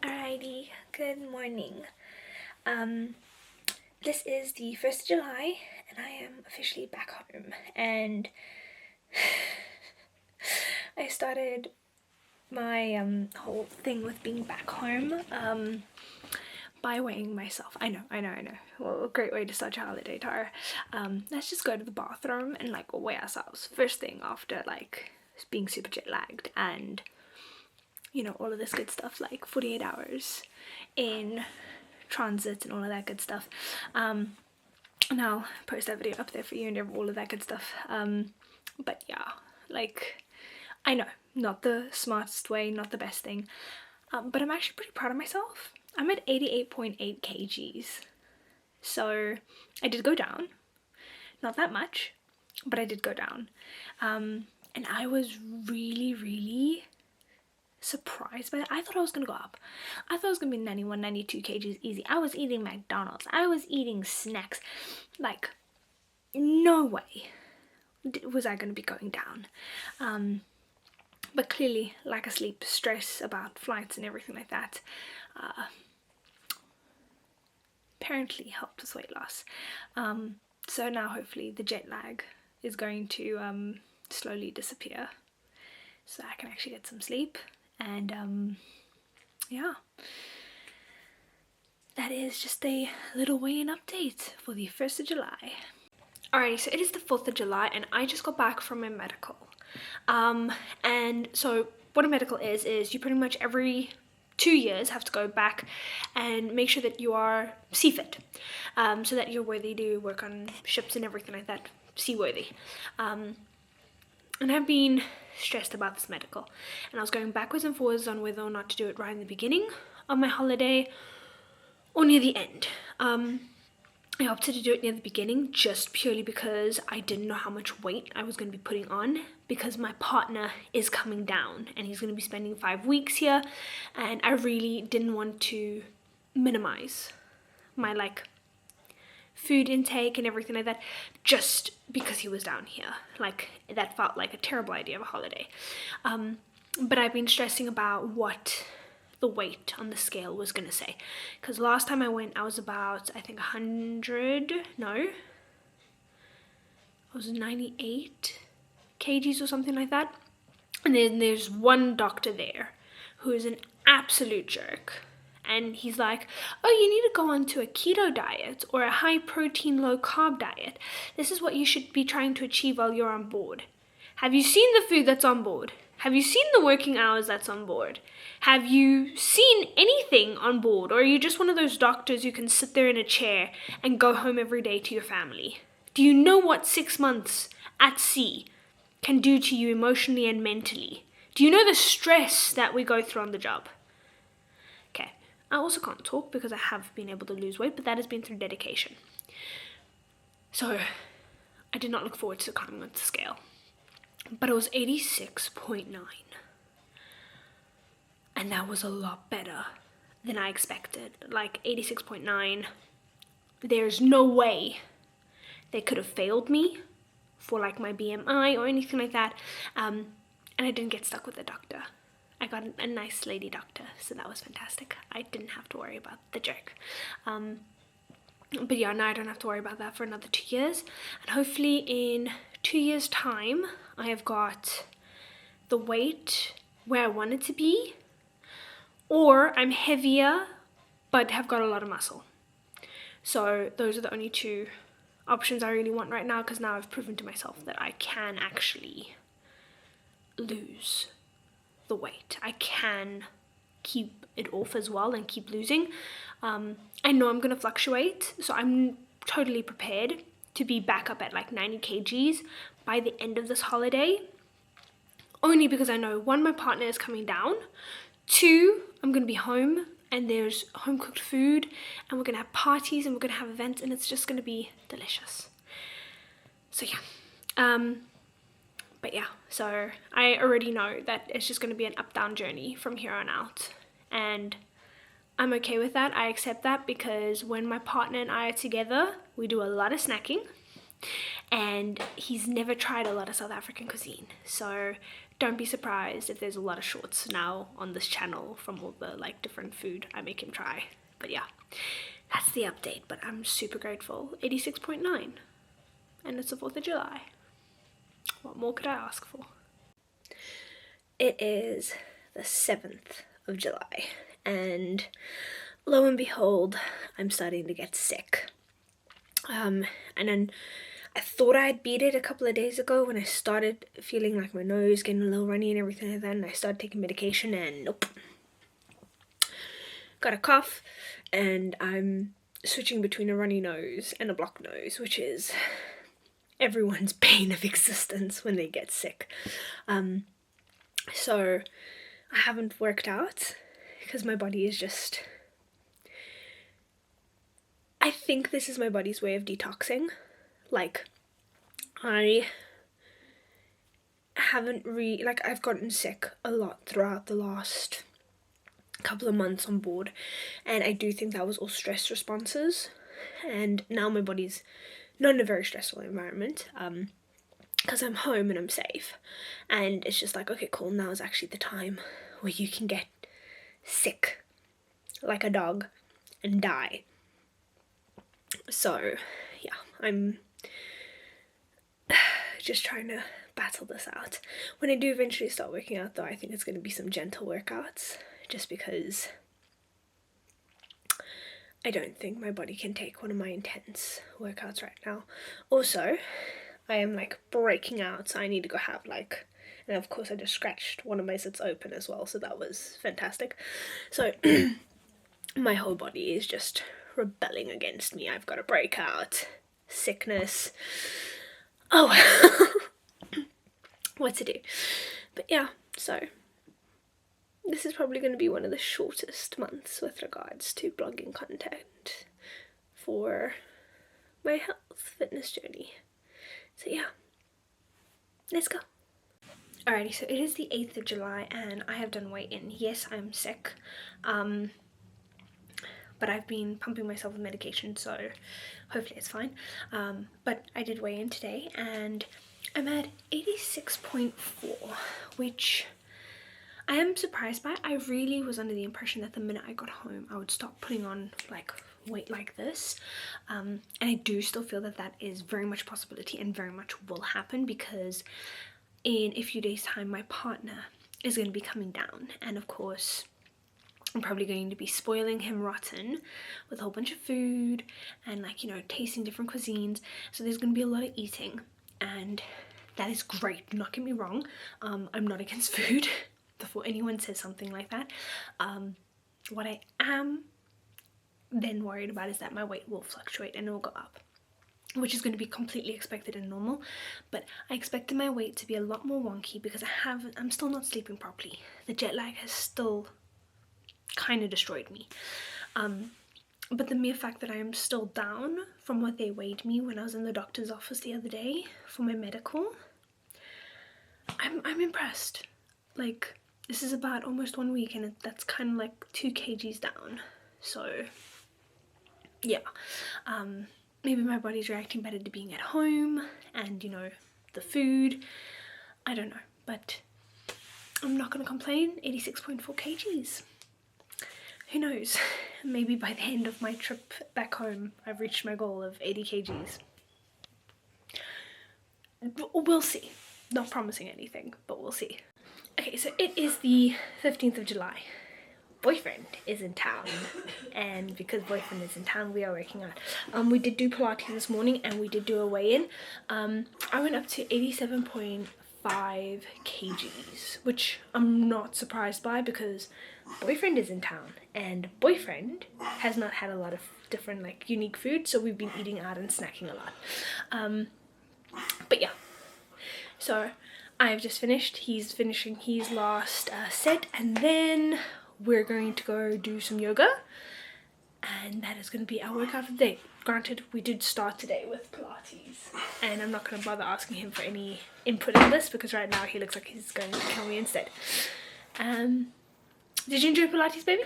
Alrighty, good morning. This is the 1st of July and I am officially back home, and I started my whole thing with being back home by weighing myself. I know. Well, a great way to start your holiday, Tara. Let's just go to the bathroom and weigh ourselves first thing after being super jet lagged and all of this good stuff, like 48 hours in transit and all of that good stuff. And I'll post that video up there for you and all of that good stuff. But yeah, I know, not the smartest way, not the best thing, but I'm actually pretty proud of myself. I'm at 88.8 kgs, so I did go down, not that much, but I did go down, and I was really surprised by that. I thought I was gonna go up. I thought it was gonna be 91, 92 kgs easy. I was eating McDonald's. I was eating snacks. No way was I gonna be going down. But clearly, lack of sleep, stress about flights and everything like that, apparently helped with weight loss. So now hopefully the jet lag is going to slowly disappear, so I can actually get some sleep. And yeah, that is just a little weigh-in update for the 1st of July. Alrighty, so it is the 4th of July and I just got back from my medical. And so what a medical is you pretty much every 2 years have to go back and make sure that you are seafit, so that you're worthy to work on ships and everything like that, seaworthy. And I've been stressed about this medical, and I was going backwards and forwards on whether or not to do it right in the beginning of my holiday or near the end. I opted to do it near the beginning just purely because I didn't know how much weight I was going to be putting on, because my partner is coming down and he's going to be spending 5 weeks here, and I really didn't want to minimize my food intake and everything like that just because he was down here. That felt like a terrible idea of a holiday. But I've been stressing about what the weight on the scale was gonna say, because last time I went I was about, I think, 98 kgs or something like that. And then there's one doctor there who is an absolute jerk, and he's like, oh, you need to go on to a keto diet or a high protein, low carb diet. This is what you should be trying to achieve while you're on board. Have you seen the food that's on board? Have you seen the working hours that's on board? Have you seen anything on board? Or are you just one of those doctors who can sit there in a chair and go home every day to your family? Do you know what 6 months at sea can do to you emotionally and mentally? Do you know the stress that we go through on the job? Okay. I also can't talk because I have been able to lose weight, but that has been through dedication. So I did not look forward to coming on the scale. But it was 86.9. And that was a lot better than I expected. 86.9. There's no way they could have failed me for my BMI or anything like that. And I didn't get stuck with the doctor. I got a nice lady doctor, so that was fantastic. I didn't have to worry about the jerk. But yeah, now I don't have to worry about that for another 2 years. And hopefully in 2 years' time, I have got the weight where I want it to be, or I'm heavier but have got a lot of muscle. So those are the only two options I really want right now, because now I've proven to myself that I can actually lose the weight. I can keep it off as well and keep losing. I know I'm going to fluctuate, so I'm totally prepared to be back up at 90 kgs by the end of this holiday, only because I know, 1, my partner is coming down, 2, I'm going to be home and there's home cooked food and we're going to have parties and we're going to have events, and it's just going to be delicious. So yeah. But yeah, so I already know that it's just going to be an up-down journey from here on out, and I'm okay with that. I accept that, because when my partner and I are together, we do a lot of snacking. and he's never tried a lot of South African cuisine, so don't be surprised if there's a lot of shorts now on this channel from all the like different food I make him try. But yeah, that's the update, but I'm super grateful. 86.9, and it's the 4th of July. What more could I ask for? It is the 7th of July, and lo and behold, I'm starting to get sick. And then I thought I had beat it a couple of days ago when I started feeling like my nose getting a little runny and everything like that, and I started taking medication, and nope. Got a cough, and I'm switching between a runny nose and a blocked nose, which is everyone's bane of existence when they get sick. So I haven't worked out because my body is just... I think this is my body's way of detoxing. Like, I haven't I've gotten sick a lot throughout the last couple of months on board, and I do think that was all stress responses, and now my body's not in a very stressful environment, because I'm home and I'm safe, and it's just like, okay, cool, now is actually the time where you can get sick like a dog and die. So yeah, I'm just trying to battle this out. When I do eventually start working out though, I think it's going to be some gentle workouts, just because I don't think my body can take one of my intense workouts right now. Also, I am like breaking out, so I need to go have like, and of course I just scratched one of my zits open as well, so that was fantastic. So my whole body is just rebelling against me. I've got a breakout, sickness. Oh, what to do? But yeah, so this is probably going to be one of the shortest months with regards to blogging content for my health fitness journey. So yeah, let's go. Alrighty, so it is the 8th of July and I have done weigh-in. Yes, I'm sick, but I've been pumping myself with medication, so hopefully it's fine. But I did weigh in today and I'm at 86.4, which I am surprised by. I really was under the impression that the minute I got home I would stop putting on like weight like this, and I do still feel that that is very much a possibility and very much will happen, because in a few days time my partner is going to be coming down, and of course I'm probably going to be spoiling him rotten with a whole bunch of food and, like, you know, tasting different cuisines. So there's going to be a lot of eating, and that is great, do not get me wrong. I'm not against food before anyone says something like that. What I am then worried about is that my weight will fluctuate and it will go up, which is going to be completely expected and normal. But I expected my weight to be a lot more wonky because I'm still not sleeping properly. The jet lag has still kind of destroyed me. But the mere fact that I am still down from what they weighed me when I was in the doctor's office the other day for my medical, I'm impressed. Like, this is about almost 1 week and that's kind of like 2 kgs down. So yeah, maybe my body's reacting better to being at home and, you know, the food. I don't know, but I'm not going to complain. 86.4 kgs. Who knows? Maybe by the end of my trip back home, I've reached my goal of 80 kgs. We'll see. Not promising anything, but we'll see. Okay, so it is the 15th of July. Boyfriend is in town, and because boyfriend is in town, we are working out. We did do Pilates this morning and we did do a weigh-in. I went up to 87.5 kgs, which I'm not surprised by because boyfriend is in town and boyfriend has not had a lot of different like unique food, so we've been eating out and snacking a lot. But yeah, so I've just finished. He's finishing his last set, and then we're going to go do some yoga, and that is going to be our workout of the day. Granted, we did start today with Pilates, and I'm not going to bother asking him for any input in this because right now he looks like he's going to kill me instead. Did you enjoy Pilates, baby?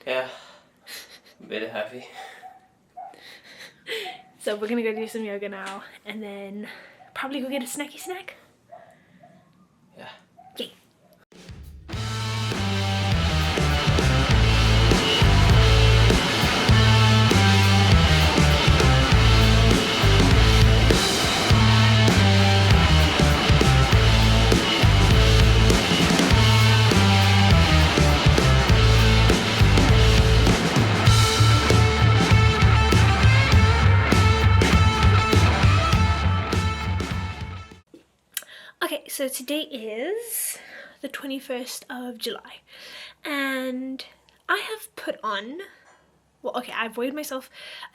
Yeah, a bit heavy. So we're gonna go do some yoga now and then probably go get a snacky snack. Yeah. Yay. Okay, so today is the 21st of July and I have put on, well, okay, I've weighed myself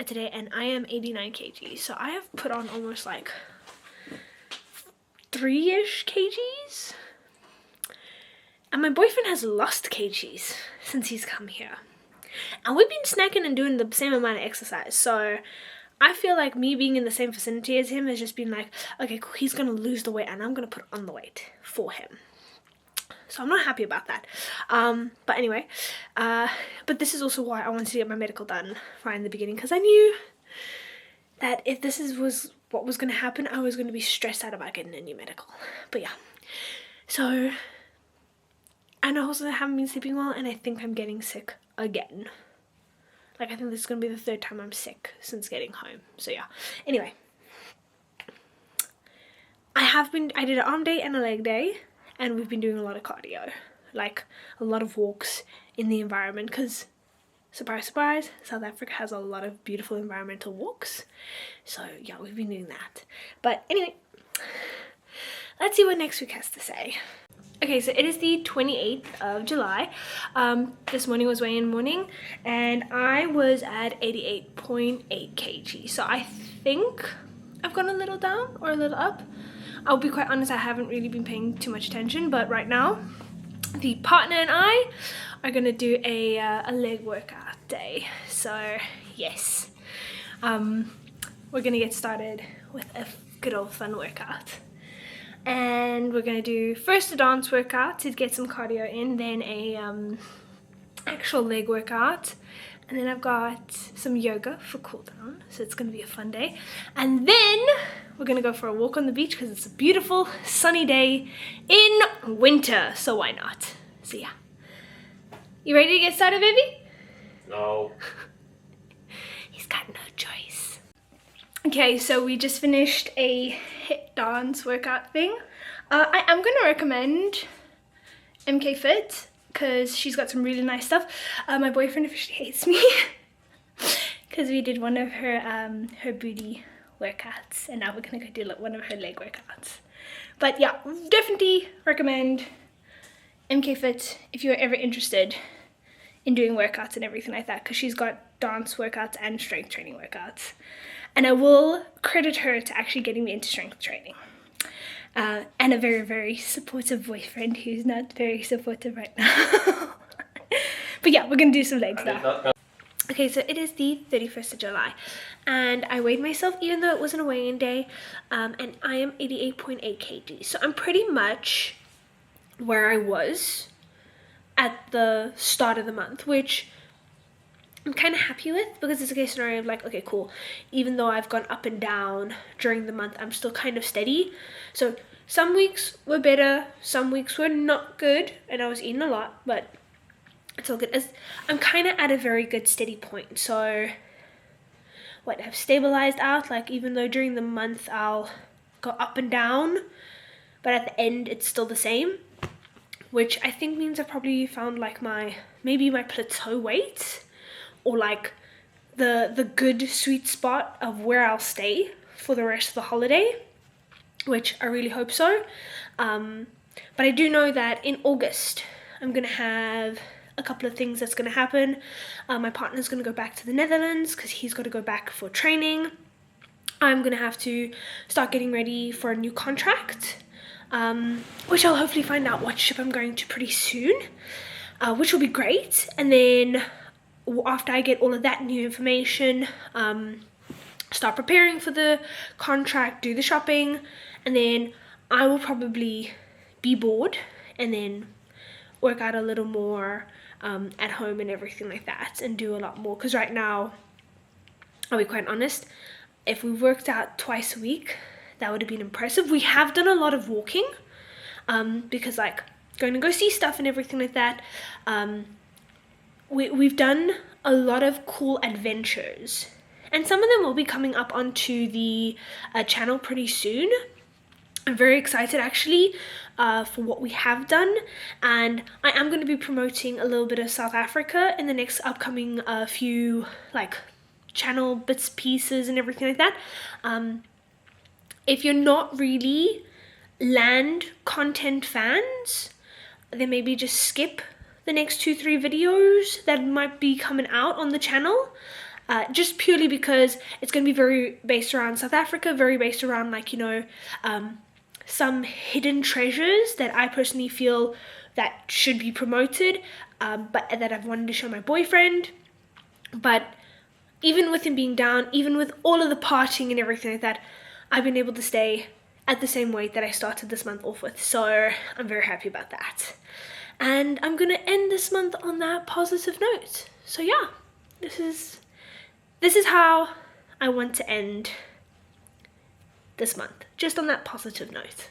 today and I am 89 kgs. So I have put on almost like 3-ish kgs. And my boyfriend has lost kgs since he's come here. And we've been snacking and doing the same amount of exercise. So I feel like me being in the same vicinity as him has just been like, okay, cool, he's going to lose the weight and I'm going to put on the weight for him. So I'm not happy about that. But anyway, but this is also why I wanted to get my medical done right in the beginning, because I knew that if this was what was going to happen, I was going to be stressed out about getting a new medical. But yeah, so, and I also haven't been sleeping well and I think I'm getting sick again. Like, I think this is going to be the 3rd time I'm sick since getting home. So yeah, anyway, I did an arm day and a leg day, and we've been doing a lot of cardio, like a lot of walks in the environment, because surprise, surprise, South Africa has a lot of beautiful environmental walks. So yeah, we've been doing that. But anyway, let's see what next week has to say. Okay, so it is the 28th of July. This morning was weigh-in morning and I was at 88.8 kg. So I think I've gone a little down or a little up. I'll be quite honest, I haven't really been paying too much attention, but right now the partner and I are gonna do a leg workout day. So yes, we're gonna get started with a good old fun workout. And we're gonna do first a dance workout to get some cardio in, then a actual leg workout, and then I've got some yoga for cool down, so it's gonna be a fun day. And then we're gonna go for a walk on the beach because it's a beautiful sunny day in winter, so why not? So yeah, you ready to get started, baby? No. He's got no choice. Okay, so we just finished a hit dance workout thing. I am going to recommend MK Fit because she's got some really nice stuff. My boyfriend officially hates me because we did one of her her booty workouts, and now we're going to go do one of her leg workouts. But yeah, definitely recommend MK Fit if you're ever interested in doing workouts and everything like that, because she's got dance workouts and strength training workouts. And I will credit her to actually getting me into strength training. And a very, very supportive boyfriend who's not very supportive right now. But yeah, we're going to do some legs now. Okay, so it is the 31st of July. And I weighed myself even though it wasn't a weigh-in day. And I am 88.8 kg. So I'm pretty much where I was at the start of the month, which I'm kind of happy with, because it's a case scenario of like, okay, cool, even though I've gone up and down during the month, I'm still kind of steady. So some weeks were better, some weeks were not good, and I was eating a lot, but it's all good. I'm kind of at a very good steady point. So what, I've stabilized out, like even though during the month I'll go up and down, but at the end it's still the same, which I think means I've probably found like maybe my plateau weight, or like the good sweet spot of where I'll stay for the rest of the holiday, which I really hope so. But I do know that in August I'm gonna have a couple of things that's gonna happen. My partner's gonna go back to the Netherlands because he's got to go back for training. I'm gonna have to start getting ready for a new contract, which I'll hopefully find out what ship I'm going to pretty soon, which will be great. And then after I get all of that new information, start preparing for the contract, do the shopping, and then I will probably be bored and then work out a little more at home and everything like that, and do a lot more, because right now, I'll be quite honest, if we worked out twice a week, that would have been impressive. We have done a lot of walking, because like going to go see stuff and everything like that. We've done a lot of cool adventures, and some of them will be coming up onto the channel pretty soon. I'm very excited actually for what we have done, and I am going to be promoting a little bit of South Africa in the next upcoming few like channel bits, pieces and everything like that. If you're not really land content fans, then maybe just skip the next 2-3 videos that might be coming out on the channel, just purely because it's going to be very based around South Africa, very based around like, you know, some hidden treasures that I personally feel that should be promoted, but that I've wanted to show my boyfriend. But even with him being down, even with all of the partying and everything like that, I've been able to stay at the same weight that I started this month off with, so I'm very happy about that. And I'm gonna end this month on that positive note. So yeah, this is how I want to end this month, just on that positive note.